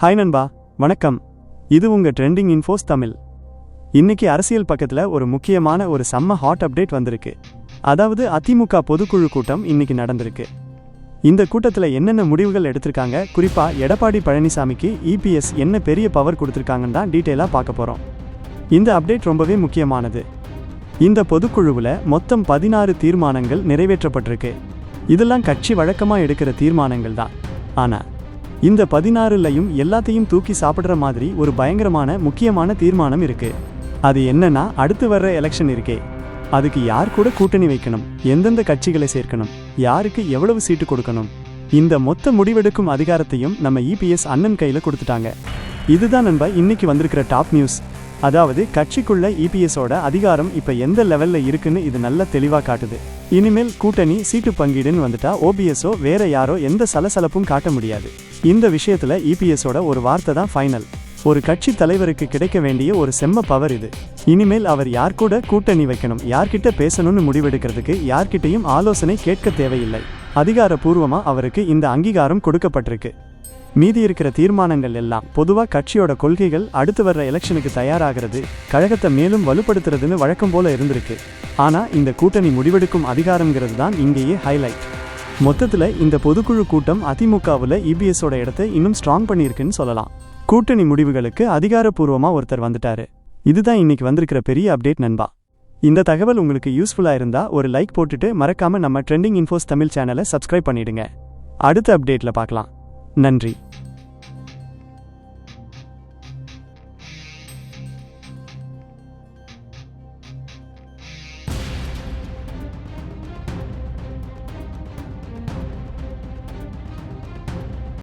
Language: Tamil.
ஹாய் நண்பா, வணக்கம். இது உங்க ட்ரெண்டிங் இன்ஃபோஸ் தமிழ். இன்னைக்கு அரசியல் பக்கத்துல ஒரு முக்கியமான ஒரு செம்ம ஹாட் அப்டேட் வந்திருக்கு. அதாவது அதிமுக பொதுக்குழு கூட்டம் இன்னைக்கு நடந்திருக்கு. இந்த கூட்டத்துல என்னென்ன முடிவுகள் எடுத்திருக்காங்க, குறிப்பா எடப்பாடி பழனிசாமிக்கு இபிஎஸ் என்ன பெரிய பவர் கொடுத்திருக்காங்கன்னு தான் டீட்டெயிலா பார்க்க போறோம். இந்த அப்டேட் ரொம்பவே முக்கியமானது. இந்த பொதுக்குழுவில் மொத்தம் 16 தீர்மானங்கள் நிறைவேற்றப்பட்டிருக்கு. இதெல்லாம் கட்சி வழக்கமா எடுக்கிற தீர்மானங்கள் தான். ஆனா இந்த 16லையும் எல்லாத்தையும் தூக்கி சாப்பிடுற மாதிரி ஒரு பயங்கரமான முக்கியமான தீர்மானம் இருக்கு. அது என்னன்னா, அடுத்து வர்ற எலெக்ஷன் இருக்கே, அதுக்கு யார் கூட கூட்டணி வைக்கணும், எந்தெந்த கட்சிகளை சேர்க்கணும், யாருக்கு எவ்வளவு சீட்டு கொடுக்கணும், இந்த மொத்த முடிவெடுக்கும் அதிகாரத்தையும் நம்ம இபிஎஸ் அண்ணன் கையில கொடுத்துட்டாங்க. இதுதான் நண்பா இன்னைக்கு வந்திருக்கிற டாப் நியூஸ். அதாவது கட்சிக்குள்ள இபிஎஸோட அதிகாரம் இப்ப எந்த லெவல்ல இருக்குன்னு இது நல்லா தெளிவா காட்டுது. இனிமேல் கூட்டணி சீட்டு பங்கீடுன்னு வந்துட்டா ஓபிஎஸோ வேற யாரோ எந்த சலசலப்பும் காட்ட முடியாது. இந்த விஷயத்துல இபிஎஸோட ஒரு வார்த்தை தான் ஃபைனல். ஒரு கட்சி தலைவருக்கு கிடைக்க வேண்டிய ஒரு செம்ம பவர் இது. இனிமேல் அவர் யார் கூட கூட்டணி வைக்கணும், யார்கிட்ட பேசணும்னு முடிவெடுக்கிறதுக்கு யார்கிட்டையும் ஆலோசனை கேட்க தேவையில்லை. அதிகாரப்பூர்வமா அவருக்கு இந்த அங்கீகாரம் கொடுக்கப்பட்டிருக்கு. மீதி இருக்கிற தீர்மானங்கள் எல்லாம் பொதுவா கட்சியோட கொள்கைகள், அடுத்து வர்ற எலெக்ஷனுக்கு தயாராகிறது, கழகத்தை மேலும் வலுப்படுத்துறதுன்னு வழக்கம் போல இருந்திருக்கு. ஆனா இந்த கூட்டணி முடிவெடுக்கும் அதிகாரம்ங்கிறது தான் இங்கேயே ஹைலைட். மொத்தத்துல இந்த பொதுக்குழு கூட்டம் அதிமுகவுல இபிஎஸோட இடத்தை இன்னும் ஸ்ட்ராங் பண்ணியிருக்குன்னு சொல்லலாம். கூட்டணி முடிவுகளுக்கு அதிகாரப்பூர்வமா ஒருத்தர் வந்துட்டாரு. இதுதான் இன்னைக்கு வந்திருக்கிற பெரிய அப்டேட் நண்பா. இந்த தகவல் உங்களுக்கு யூஸ்ஃபுல்லா இருந்தா ஒரு லைக் போட்டுட்டு மறக்காம நம்ம ட்ரெண்டிங் இன்ஃபோஸ் தமிழ் சேனலை சப்ஸ்கிரைப் பண்ணிடுங்க. அடுத்த அப்டேட்ல பார்க்கலாம். நன்றி.